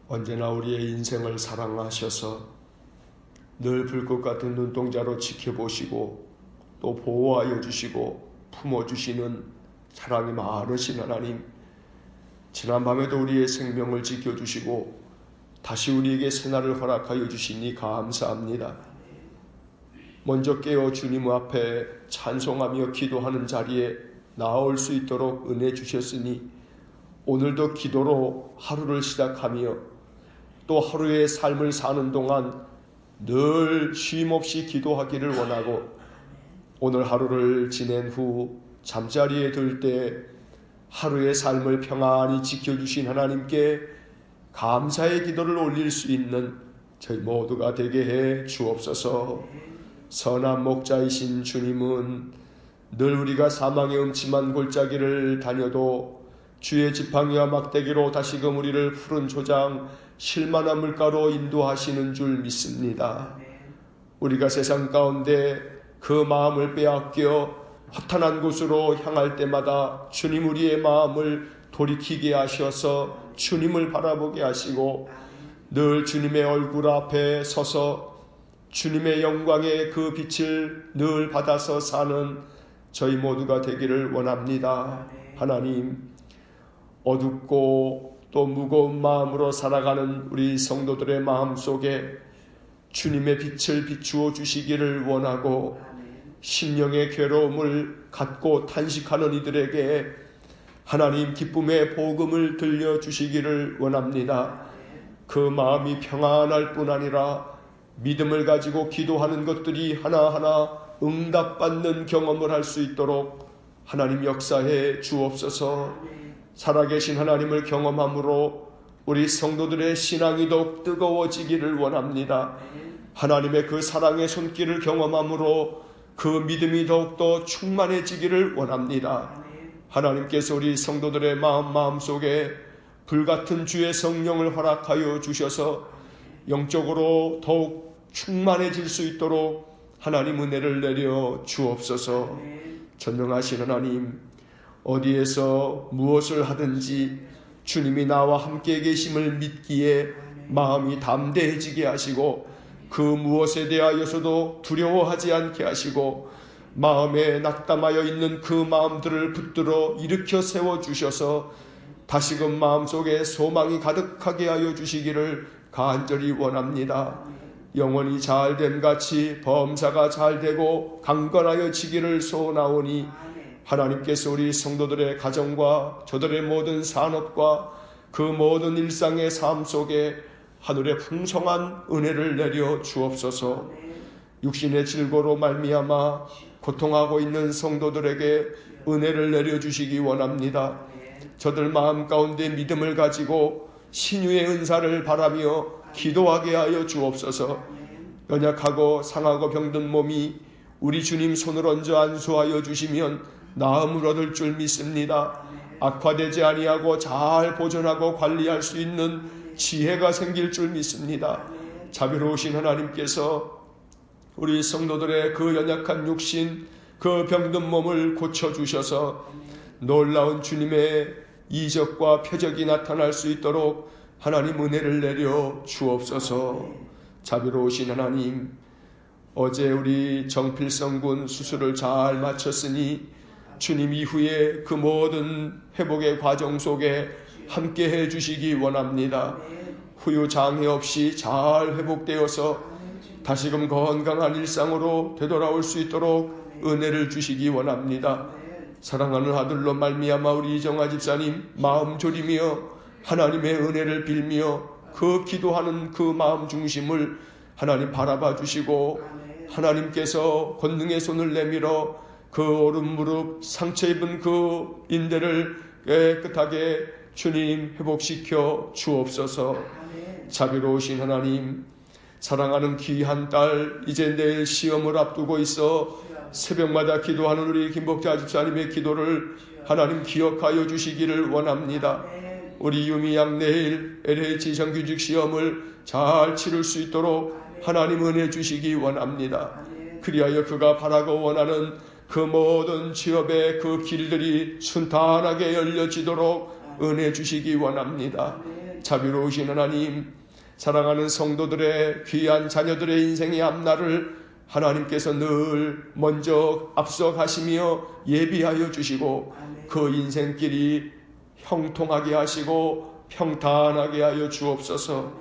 언제나 우리의 인생을 사랑하셔서 늘 불꽃 같은 눈동자로 지켜보시고 또 보호하여 주시고 품어주시는 사랑이 많으신 하나님, 지난밤에도 우리의 생명을 지켜주시고 다시 우리에게 새날을 허락하여 주시니 감사합니다. 먼저 깨어 주님 앞에 찬송하며 기도하는 자리에 나올 수 있도록 은혜 주셨으니 오늘도 기도로 하루를 시작하며 또 하루의 삶을 사는 동안 늘 쉼없이 기도하기를 원하고, 오늘 하루를 지낸 후 잠자리에 들 때 하루의 삶을 평안히 지켜주신 하나님께 감사의 기도를 올릴 수 있는 저희 모두가 되게 해 주옵소서. 선한 목자이신 주님은 늘 우리가 사망의 음침한 골짜기를 다녀도 주의 지팡이와 막대기로 다시금 우리를 푸른 초장 실만한 물가로 인도하시는 줄 믿습니다. 우리가 세상 가운데 그 마음을 빼앗겨 허탄한 곳으로 향할 때마다 주님 우리의 마음을 돌이키게 하셔서 주님을 바라보게 하시고 늘 주님의 얼굴 앞에 서서 주님의 영광의 그 빛을 늘 받아서 사는 저희 모두가 되기를 원합니다. 하나님, 어둡고 또 무거운 마음으로 살아가는 우리 성도들의 마음 속에 주님의 빛을 비추어 주시기를 원하고, 심령의 괴로움을 갖고 탄식하는 이들에게 하나님 기쁨의 복음을 들려주시기를 원합니다. 그 마음이 평안할 뿐 아니라 믿음을 가지고 기도하는 것들이 하나하나 응답받는 경험을 할 수 있도록 하나님 역사해 주옵소서. 살아계신 하나님을 경험함으로 우리 성도들의 신앙이 더욱 뜨거워지기를 원합니다. 하나님의 그 사랑의 손길을 경험함으로 그 믿음이 더욱더 충만해지기를 원합니다. 하나님께서 우리 성도들의 마음속에 불같은 주의 성령을 허락하여 주셔서 영적으로 더욱 충만해질 수 있도록 하나님 은혜를 내려 주옵소서. 전능하신 하나님, 어디에서 무엇을 하든지 주님이 나와 함께 계심을 믿기에 마음이 담대해지게 하시고 그 무엇에 대하여서도 두려워하지 않게 하시고 마음에 낙담하여 있는 그 마음들을 붙들어 일으켜 세워주셔서 다시금 마음속에 소망이 가득하게 하여 주시기를 간절히 원합니다. 영혼이 잘됨 같이 범사가 잘되고 강건하여 지기를 소원하오니 하나님께서 우리 성도들의 가정과 저들의 모든 산업과 그 모든 일상의 삶 속에 하늘의 풍성한 은혜를 내려 주옵소서. 육신의 질고로 말미암아 고통하고 있는 성도들에게 은혜를 내려주시기 원합니다. 저들 마음 가운데 믿음을 가지고 신유의 은사를 바라며 기도하게 하여 주옵소서. 연약하고 상하고 병든 몸이 우리 주님 손을 얹어 안수하여 주시면 나음을 얻을 줄 믿습니다. 악화되지 아니하고 잘 보존하고 관리할 수 있는 지혜가 생길 줄 믿습니다. 자비로우신 하나님께서 우리 성도들의 그 연약한 육신, 그 병든 몸을 고쳐주셔서 놀라운 주님의 이적과 표적이 나타날 수 있도록 하나님 은혜를 내려 주옵소서. 자비로우신 하나님, 어제 우리 정필성군 수술을 잘 마쳤으니 주님 이후에 그 모든 회복의 과정 속에 함께 해주시기 원합니다. 후유 장애 없이 잘 회복되어서 다시금 건강한 일상으로 되돌아올 수 있도록 은혜를 주시기 원합니다. 사랑하는 아들로 말미암아 우리 이정아 집사님 마음 졸이며 하나님의 은혜를 빌며 그 기도하는 그 마음 중심을 하나님 바라봐 주시고, 하나님께서 권능의 손을 내밀어 그 오른 무릎 상처 입은 그 인대를 깨끗하게 주님 회복시켜 주옵소서. 자비로우신 하나님, 사랑하는 귀한 딸 이제 내일 시험을 앞두고 있어 새벽마다 기도하는 우리 김복자 집사님의 기도를 하나님 기억하여 주시기를 원합니다. 우리 유미양 내일 LH 정규직 시험을 잘 치를 수 있도록 하나님 은혜 주시기 원합니다. 그리하여 그가 바라고 원하는 그 모든 취업의 그 길들이 순탄하게 열려지도록 은혜 주시기 원합니다. 자비로우신 하나님, 사랑하는 성도들의 귀한 자녀들의 인생의 앞날을 하나님께서 늘 먼저 앞서 가시며 예비하여 주시고 그 인생길이 형통하게 하시고 평탄하게 하여 주옵소서.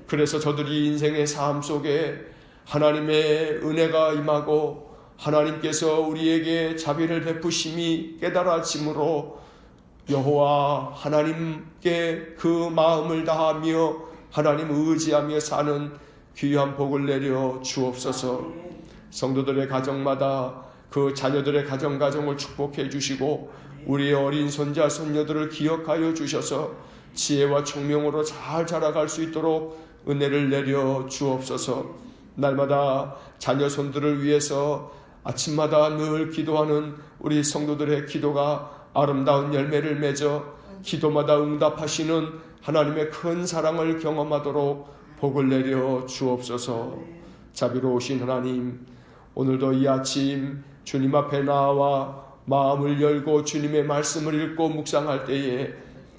그래서 저들이 인생의 삶 속에 하나님의 은혜가 임하고 하나님께서 우리에게 자비를 베푸심이 깨달아짐으로 여호와 하나님께 그 마음을 다하며 하나님 의지하며 사는 귀한 복을 내려 주옵소서. 성도들의 가정마다 그 자녀들의 가정을 축복해 주시고 우리의 어린 손자 손녀들을 기억하여 주셔서 지혜와 총명으로 잘 자라갈 수 있도록 은혜를 내려 주옵소서. 날마다 자녀 손들을 위해서 아침마다 늘 기도하는 우리 성도들의 기도가 아름다운 열매를 맺어 기도마다 응답하시는 하나님의 큰 사랑을 경험하도록 복을 내려 주옵소서. 자비로우신 하나님, 오늘도 이 아침 주님 앞에 나와 마음을 열고 주님의 말씀을 읽고 묵상할 때에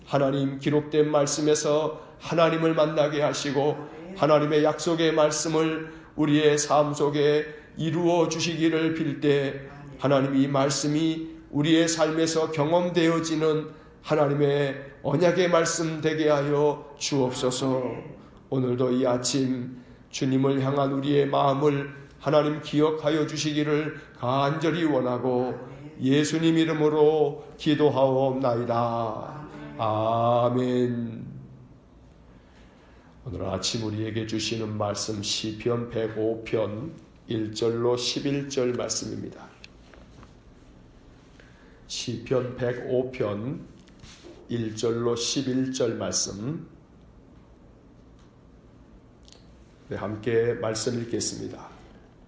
하나님 기록된 말씀에서 하나님을 만나게 하시고 하나님의 약속의 말씀을 우리의 삶 속에 이루어 주시기를 빌 때 하나님 이 말씀이 우리의 삶에서 경험되어지는 하나님의 언약의 말씀 되게 하여 주옵소서. 오늘도 이 아침 주님을 향한 우리의 마음을 하나님 기억하여 주시기를 간절히 원하고 예수님 이름으로 기도하옵나이다. 아멘. 오늘 아침 우리에게 주시는 말씀 시편 105편 1절로 11절 말씀입니다. 시편 105편 1절로 11절 말씀, 함께 말씀 읽겠습니다.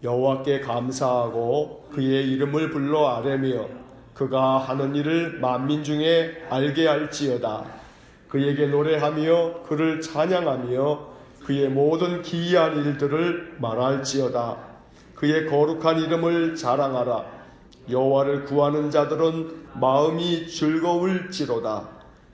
여호와께 감사하고 그의 이름을 불러 아뢰며 그가 하는 일을 만민 중에 알게 할지어다. 그에게 노래하며 그를 찬양하며 그의 모든 기이한 일들을 말할지어다. 그의 거룩한 이름을 자랑하라. 여호와를 구하는 자들은 마음이 즐거울지로다.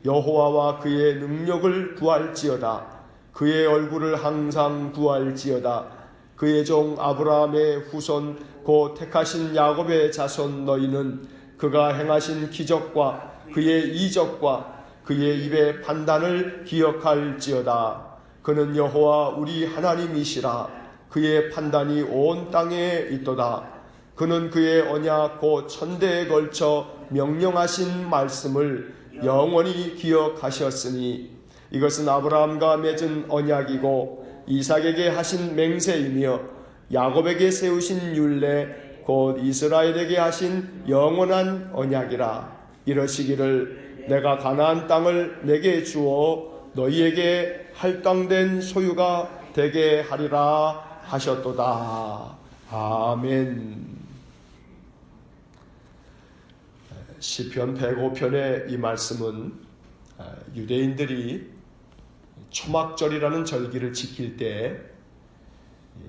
여호와와 그의 능력을 구할지어다. 그의 얼굴을 항상 구할지어다. 그의 종 아브라함의 후손 곧 택하신 야곱의 자손 너희는 그가 행하신 기적과 그의 이적과 그의 입의 판단을 기억할지어다. 그는 여호와 우리 하나님이시라. 그의 판단이 온 땅에 있도다. 그는 그의 언약 곧 천대에 걸쳐 명령하신 말씀을 영원히 기억하셨으니 이것은 아브라함과 맺은 언약이고 이삭에게 하신 맹세이며 야곱에게 세우신 율례 곧 이스라엘에게 하신 영원한 언약이라. 이러시기를 내가 가나안 땅을 내게 주어 너희에게 할당된 소유가 되게 하리라 하셨도다. 아멘. 시편 105편의 이 말씀은 유대인들이 초막절이라는 절기를 지킬 때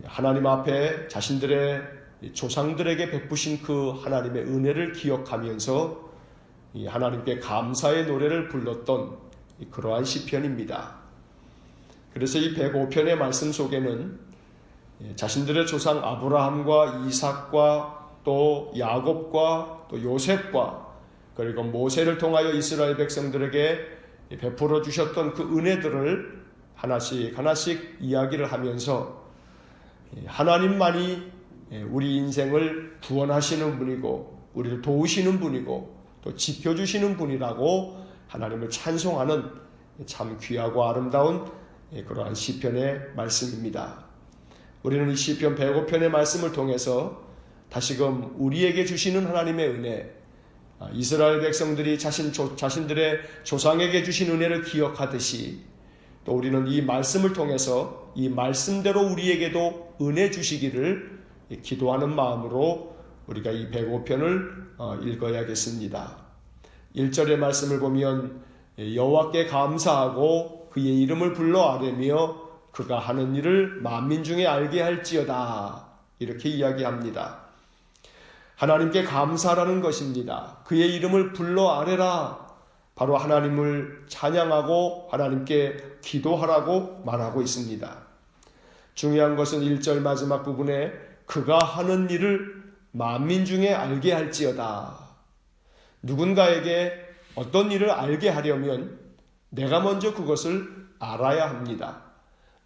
하나님 앞에 자신들의 조상들에게 베푸신 그 하나님의 은혜를 기억하면서 하나님께 감사의 노래를 불렀던 그러한 시편입니다. 그래서 이 105편의 말씀 속에는 자신들의 조상 아브라함과 이삭과 또 야곱과 또 요셉과 그리고 모세를 통하여 이스라엘 백성들에게 베풀어 주셨던 그 은혜들을 하나씩 하나씩 이야기를 하면서 하나님만이 우리 인생을 구원하시는 분이고 우리를 도우시는 분이고 또 지켜주시는 분이라고 하나님을 찬송하는 참 귀하고 아름다운 그러한 시편의 말씀입니다. 우리는 이 시편 105편의 말씀을 통해서 다시금 우리에게 주시는 하나님의 은혜, 이스라엘 백성들이 자신들의 조상에게 주신 은혜를 기억하듯이 또 우리는 이 말씀을 통해서 이 말씀대로 우리에게도 은혜 주시기를 기도하는 마음으로 우리가 이 105편을 읽어야겠습니다. 1절의 말씀을 보면 여호와께 감사하고 그의 이름을 불러 아뢰며 그가 하는 일을 만민 중에 알게 할지어다. 이렇게 이야기합니다. 하나님께 감사라는 것입니다. 그의 이름을 불러 아뢰라. 바로 하나님을 찬양하고 하나님께 기도하라고 말하고 있습니다. 중요한 것은 1절 마지막 부분에 그가 하는 일을 만민 중에 알게 할지어다. 누군가에게 어떤 일을 알게 하려면 내가 먼저 그것을 알아야 합니다.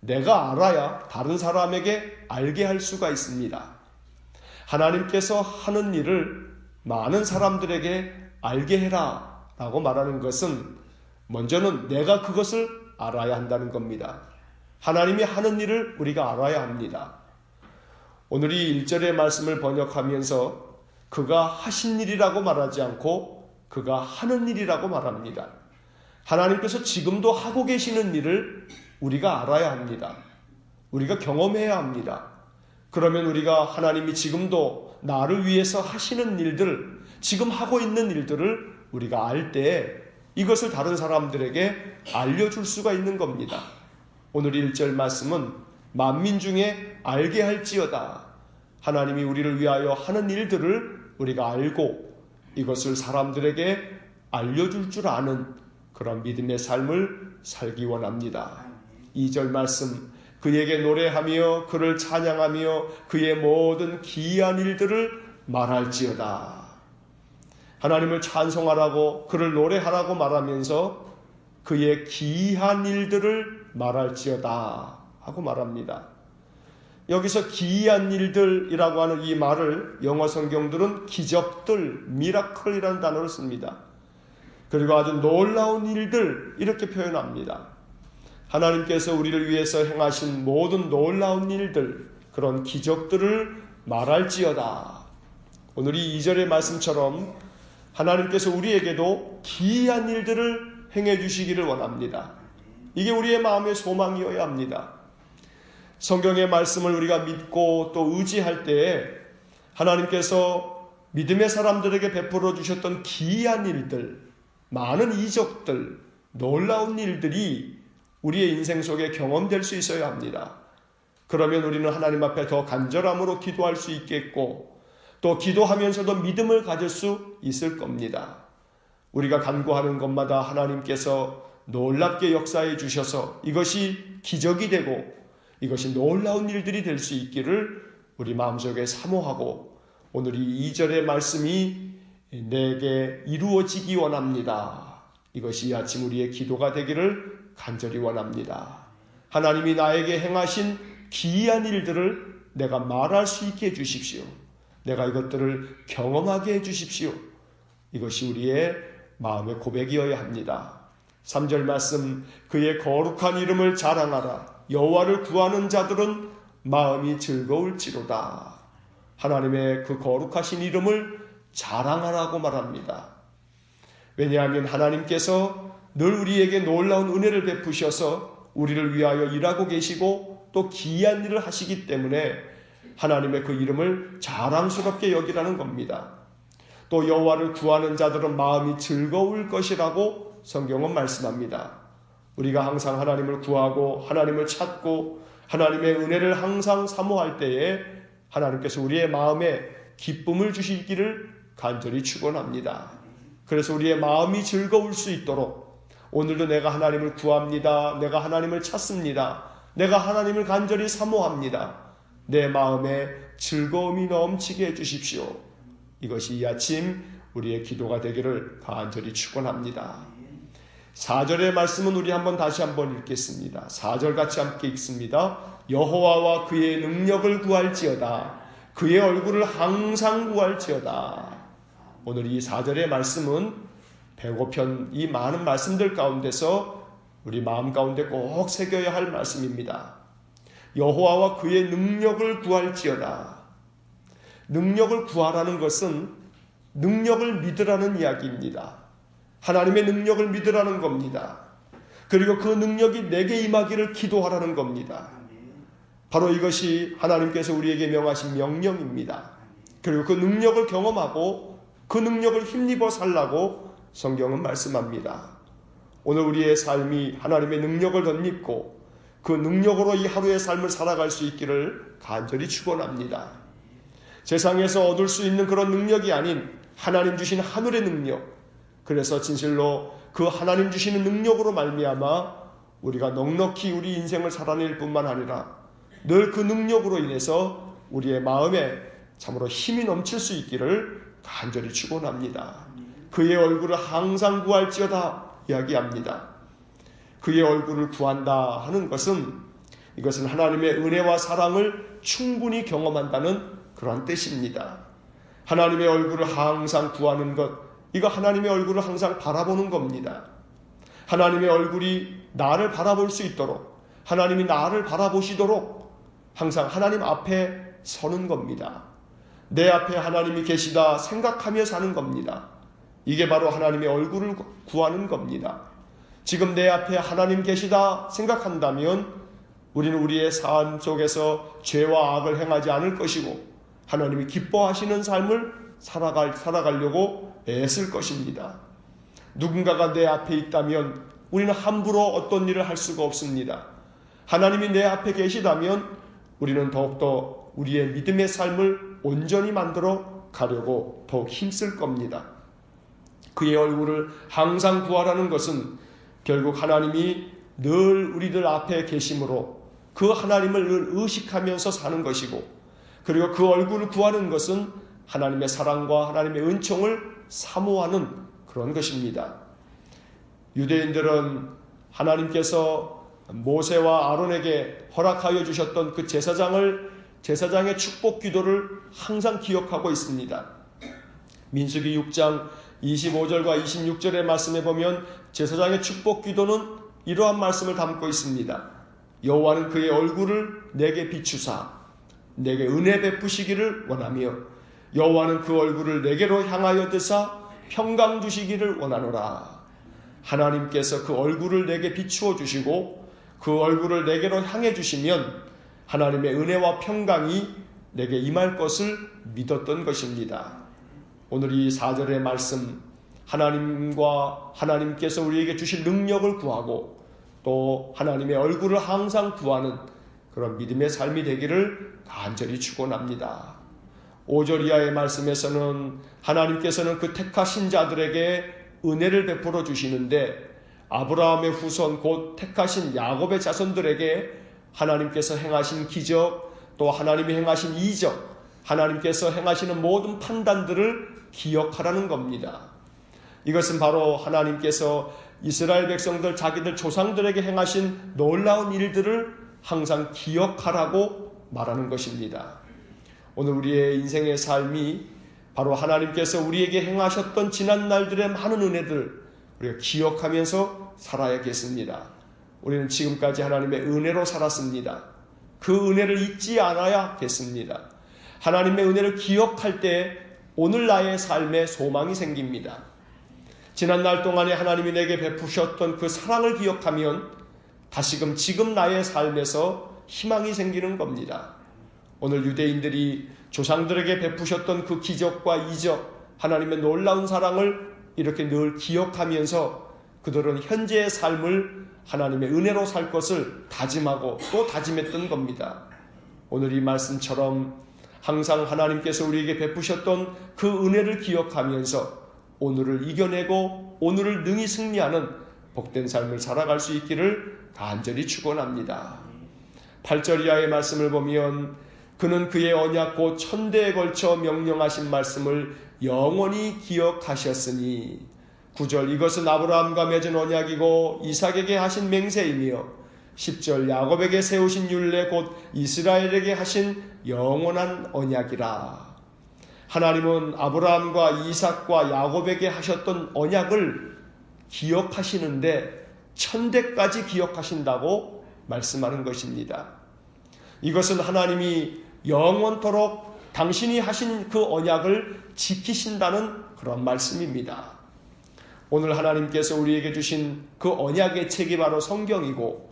내가 알아야 다른 사람에게 알게 할 수가 있습니다. 하나님께서 하는 일을 많은 사람들에게 알게 해라 라고 말하는 것은 먼저는 내가 그것을 알아야 한다는 겁니다. 하나님이 하는 일을 우리가 알아야 합니다. 오늘 이 1절의 말씀을 번역하면서 그가 하신 일이라고 말하지 않고 그가 하는 일이라고 말합니다. 하나님께서 지금도 하고 계시는 일을 우리가 알아야 합니다. 우리가 경험해야 합니다. 그러면 우리가 하나님이 지금도 나를 위해서 하시는 일들, 지금 하고 있는 일들을 우리가 알 때 이것을 다른 사람들에게 알려줄 수가 있는 겁니다. 오늘 1절 말씀은 만민 중에 알게 할지어다. 하나님이 우리를 위하여 하는 일들을 우리가 알고 이것을 사람들에게 알려줄 줄 아는 그런 믿음의 삶을 살기 원합니다. 2절 말씀, 그에게 노래하며 그를 찬양하며 그의 모든 기이한 일들을 말할지어다. 하나님을 찬송하라고 그를 노래하라고 말하면서 그의 기이한 일들을 말할지어다 하고 말합니다. 여기서 기이한 일들이라고 하는 이 말을 영어 성경들은 기적들, 미라클이라는 단어를 씁니다. 그리고 아주 놀라운 일들 이렇게 표현합니다. 하나님께서 우리를 위해서 행하신 모든 놀라운 일들, 그런 기적들을 말할지어다. 오늘 이 2절의 말씀처럼 하나님께서 우리에게도 기이한 일들을 행해 주시기를 원합니다. 이게 우리의 마음의 소망이어야 합니다. 성경의 말씀을 우리가 믿고 또 의지할 때에 하나님께서 믿음의 사람들에게 베풀어 주셨던 기이한 일들, 많은 이적들, 놀라운 일들이 우리의 인생 속에 경험될 수 있어야 합니다. 그러면 우리는 하나님 앞에 더 간절함으로 기도할 수 있겠고 또 기도하면서도 믿음을 가질 수 있을 겁니다. 우리가 간구하는 것마다 하나님께서 놀랍게 역사해 주셔서 이것이 기적이 되고 이것이 놀라운 일들이 될 수 있기를 우리 마음속에 사모하고 오늘 이 2절의 말씀이 내게 이루어지기 원합니다. 이것이 이 아침 우리의 기도가 되기를 간절히 원합니다. 하나님이 나에게 행하신 기이한 일들을 내가 말할 수 있게 해주십시오. 내가 이것들을 경험하게 해주십시오. 이것이 우리의 마음의 고백이어야 합니다. 3절 말씀, 그의 거룩한 이름을 자랑하라. 여호와를 구하는 자들은 마음이 즐거울지로다. 하나님의 그 거룩하신 이름을 자랑하라고 말합니다. 왜냐하면 하나님께서 늘 우리에게 놀라운 은혜를 베푸셔서 우리를 위하여 일하고 계시고 또 기이한 일을 하시기 때문에 하나님의 그 이름을 자랑스럽게 여기라는 겁니다. 또 여호와를 구하는 자들은 마음이 즐거울 것이라고 성경은 말씀합니다. 우리가 항상 하나님을 구하고 하나님을 찾고 하나님의 은혜를 항상 사모할 때에 하나님께서 우리의 마음에 기쁨을 주시기를 간절히 축원합니다. 그래서 우리의 마음이 즐거울 수 있도록 오늘도 내가 하나님을 구합니다. 내가 하나님을 찾습니다. 내가 하나님을 간절히 사모합니다. 내 마음에 즐거움이 넘치게 해주십시오. 이것이 이 아침 우리의 기도가 되기를 간절히 축원합니다. 4절의 말씀은 우리 다시 한번 읽겠습니다. 4절 같이 함께 읽습니다. 여호와와 그의 능력을 구할지어다. 그의 얼굴을 항상 구할지어다. 오늘 이 4절의 말씀은 배고픈 이 많은 말씀들 가운데서 우리 마음 가운데 꼭 새겨야 할 말씀입니다. 여호와와 그의 능력을 구할지어다. 능력을 구하라는 것은 능력을 믿으라는 이야기입니다. 하나님의 능력을 믿으라는 겁니다. 그리고 그 능력이 내게 임하기를 기도하라는 겁니다. 바로 이것이 하나님께서 우리에게 명하신 명령입니다. 그리고 그 능력을 경험하고 그 능력을 힘입어 살라고 성경은 말씀합니다. 오늘 우리의 삶이 하나님의 능력을 덧입고 그 능력으로 이 하루의 삶을 살아갈 수 있기를 간절히 축원합니다. 세상에서 얻을 수 있는 그런 능력이 아닌 하나님 주신 하늘의 능력, 그래서 진실로 그 하나님 주시는 능력으로 말미암아 우리가 넉넉히 우리 인생을 살아낼 뿐만 아니라 늘 그 능력으로 인해서 우리의 마음에 참으로 힘이 넘칠 수 있기를 간절히 축원합니다. 그의 얼굴을 항상 구할지어다 이야기합니다. 그의 얼굴을 구한다 하는 것은 이것은 하나님의 은혜와 사랑을 충분히 경험한다는 그런 뜻입니다. 하나님의 얼굴을 항상 구하는 것, 이거 하나님의 얼굴을 항상 바라보는 겁니다. 하나님의 얼굴이 나를 바라볼 수 있도록, 하나님이 나를 바라보시도록 항상 하나님 앞에 서는 겁니다. 내 앞에 하나님이 계시다 생각하며 사는 겁니다. 이게 바로 하나님의 얼굴을 구하는 겁니다. 지금 내 앞에 하나님 계시다 생각한다면 우리는 우리의 삶 속에서 죄와 악을 행하지 않을 것이고 하나님이 기뻐하시는 삶을 살아가려고 애쓸 것입니다. 누군가가 내 앞에 있다면 우리는 함부로 어떤 일을 할 수가 없습니다. 하나님이 내 앞에 계시다면 우리는 더욱더 우리의 믿음의 삶을 온전히 만들어 가려고 더욱 힘쓸 겁니다. 그의 얼굴을 항상 구하라는 것은 결국 하나님이 늘 우리들 앞에 계심으로 그 하나님을 늘 의식하면서 사는 것이고, 그리고 그 얼굴을 구하는 것은 하나님의 사랑과 하나님의 은총을 사모하는 그런 것입니다. 유대인들은 하나님께서 모세와 아론에게 허락하여 주셨던 그 제사장의 축복 기도를 항상 기억하고 있습니다. 민수기 6장 25절과 26절의 말씀에 보면 제사장의 축복 기도는 이러한 말씀을 담고 있습니다. 여호와는 그의 얼굴을 내게 비추사 내게 은혜 베푸시기를 원하며 여호와는 그 얼굴을 내게로 향하여 드사 평강 주시기를 원하노라. 하나님께서 그 얼굴을 내게 비추어 주시고 그 얼굴을 내게로 향해 주시면 하나님의 은혜와 평강이 내게 임할 것을 믿었던 것입니다. 오늘 이 4절의 말씀, 하나님께서 우리에게 주실 능력을 구하고 또 하나님의 얼굴을 항상 구하는 그런 믿음의 삶이 되기를 간절히 축원합니다. 5절 이하의 말씀에서는 하나님께서는 그 택하신 자들에게 은혜를 베풀어 주시는데 아브라함의 후손 곧 택하신 야곱의 자손들에게 하나님께서 행하신 기적, 또 하나님이 행하신 이적, 하나님께서 행하시는 모든 판단들을 기억하라는 겁니다. 이것은 바로 하나님께서 이스라엘 백성들 자기들 조상들에게 행하신 놀라운 일들을 항상 기억하라고 말하는 것입니다. 오늘 우리의 인생의 삶이 바로 하나님께서 우리에게 행하셨던 지난 날들의 많은 은혜들 우리가 기억하면서 살아야겠습니다. 우리는 지금까지 하나님의 은혜로 살았습니다. 그 은혜를 잊지 않아야겠습니다. 하나님의 은혜를 기억할 때 오늘 나의 삶에 소망이 생깁니다. 지난 날 동안에 하나님이 내게 베푸셨던 그 사랑을 기억하면 다시금 지금 나의 삶에서 희망이 생기는 겁니다. 오늘 유대인들이 조상들에게 베푸셨던 그 기적과 이적, 하나님의 놀라운 사랑을 이렇게 늘 기억하면서 그들은 현재의 삶을 하나님의 은혜로 살 것을 다짐하고 또 다짐했던 겁니다. 오늘 이 말씀처럼 항상 하나님께서 우리에게 베푸셨던 그 은혜를 기억하면서 오늘을 이겨내고 오늘을 능히 승리하는 복된 삶을 살아갈 수 있기를 간절히 축원합니다. 8절 이하의 말씀을 보면 그는 그의 언약 곧 천대에 걸쳐 명령하신 말씀을 영원히 기억하셨으니 9절 이것은 아브라함과 맺은 언약이고 이삭에게 하신 맹세이며 10절 야곱에게 세우신 율례 곧 이스라엘에게 하신 영원한 언약이라. 하나님은 아브라함과 이삭과 야곱에게 하셨던 언약을 기억하시는데 천대까지 기억하신다고 말씀하는 것입니다. 이것은 하나님이 영원토록 당신이 하신 그 언약을 지키신다는 그런 말씀입니다. 오늘 하나님께서 우리에게 주신 그 언약의 책이 바로 성경이고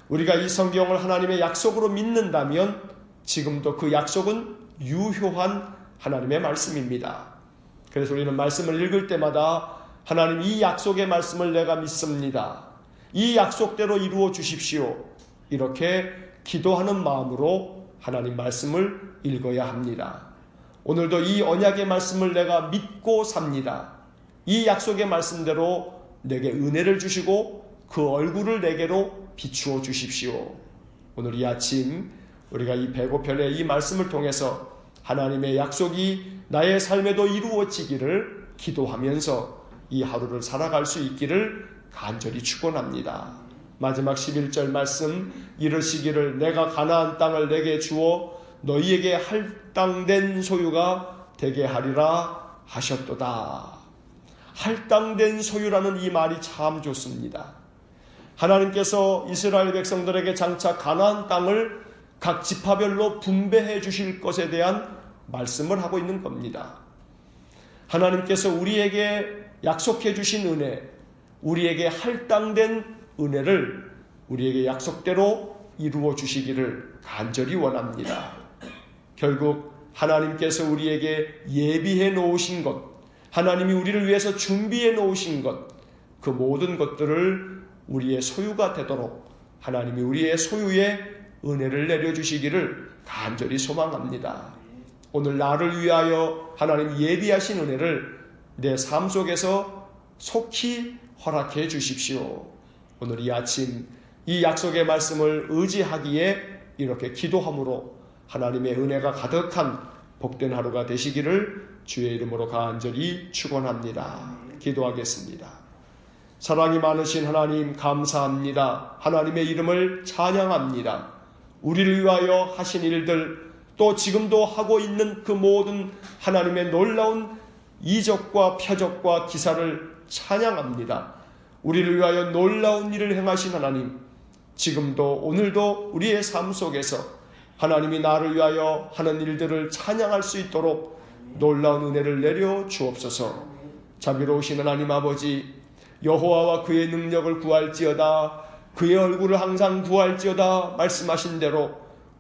우리가 이 성경을 하나님의 약속으로 믿는다면 지금도 그 약속은 유효한 하나님의 말씀입니다. 그래서 우리는 말씀을 읽을 때마다 하나님 이 약속의 말씀을 내가 믿습니다. 이 약속대로 이루어 주십시오. 이렇게 기도하는 마음으로 하나님 말씀을 읽어야 합니다. 오늘도 이 언약의 말씀을 내가 믿고 삽니다. 이 약속의 말씀대로 내게 은혜를 주시고 그 얼굴을 내게로 비추어 주십시오. 오늘 이 아침 우리가 이 배고편의 이 말씀을 통해서 하나님의 약속이 나의 삶에도 이루어지기를 기도하면서 이 하루를 살아갈 수 있기를 간절히 축원합니다. 마지막 11절 말씀 이르시기를 내가 가나안 땅을 내게 주어 너희에게 할당된 소유가 되게 하리라 하셨도다. 할당된 소유라는 이 말이 참 좋습니다. 하나님께서 이스라엘 백성들에게 장차 가나안 땅을 각 지파별로 분배해 주실 것에 대한 말씀을 하고 있는 겁니다. 하나님께서 우리에게 약속해 주신 은혜, 우리에게 할당된 은혜를 우리에게 약속대로 이루어 주시기를 간절히 원합니다. 결국 하나님께서 우리에게 예비해 놓으신 것, 하나님이 우리를 위해서 준비해 놓으신 것, 그 모든 것들을 우리의 소유가 되도록 하나님이 우리의 소유에 은혜를 내려주시기를 간절히 소망합니다. 오늘 나를 위하여 하나님 예비하신 은혜를 내 삶 속에서 속히 허락해 주십시오. 오늘 이 아침 이 약속의 말씀을 의지하기에 이렇게 기도함으로 하나님의 은혜가 가득한 복된 하루가 되시기를 주의 이름으로 간절히 축원합니다. 기도하겠습니다. 사랑이 많으신 하나님 감사합니다. 하나님의 이름을 찬양합니다. 우리를 위하여 하신 일들 또 지금도 하고 있는 그 모든 하나님의 놀라운 이적과 표적과 기사를 찬양합니다. 우리를 위하여 놀라운 일을 행하신 하나님, 지금도 오늘도 우리의 삶 속에서 하나님이 나를 위하여 하는 일들을 찬양할 수 있도록 놀라운 은혜를 내려 주옵소서. 자비로우신 하나님 아버지, 여호와와 그의 능력을 구할지어다, 그의 얼굴을 항상 구할지어다 말씀하신 대로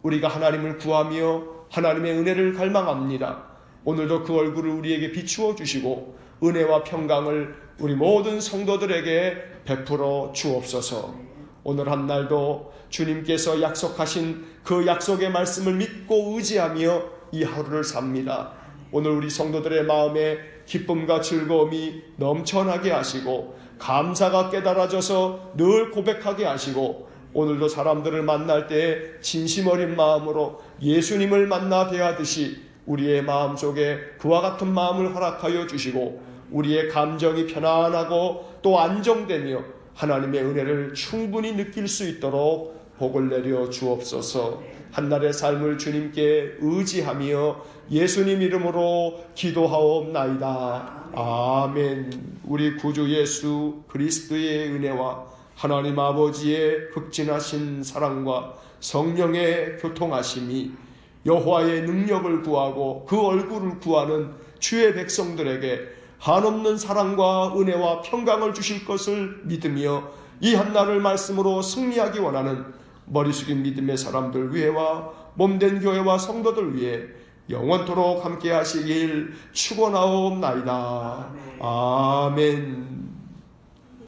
우리가 하나님을 구하며 하나님의 은혜를 갈망합니다. 오늘도 그 얼굴을 우리에게 비추어 주시고 은혜와 평강을 우리 모든 성도들에게 베풀어 주옵소서. 오늘 한 날도 주님께서 약속하신 그 약속의 말씀을 믿고 의지하며 이 하루를 삽니다. 오늘 우리 성도들의 마음에 기쁨과 즐거움이 넘쳐나게 하시고 감사가 깨달아져서 늘 고백하게 하시고 오늘도 사람들을 만날 때 진심 어린 마음으로 예수님을 만나 대하듯이 우리의 마음속에 그와 같은 마음을 허락하여 주시고 우리의 감정이 편안하고 또 안정되며 하나님의 은혜를 충분히 느낄 수 있도록 복을 내려 주옵소서. 한날의 삶을 주님께 의지하며 예수님 이름으로 기도하옵나이다. 아멘. 우리 구주 예수 그리스도의 은혜와 하나님 아버지의 극진하신 사랑과 성령의 교통하심이 여호와의 능력을 구하고 그 얼굴을 구하는 주의 백성들에게 한없는 사랑과 은혜와 평강을 주실 것을 믿으며 이 한날을 말씀으로 승리하기 원하는 머리 숙인 믿음의 사람들 위해와 몸된 교회와 성도들 위해 영원토록 함께 하시길 축원하옵나이다. 아멘.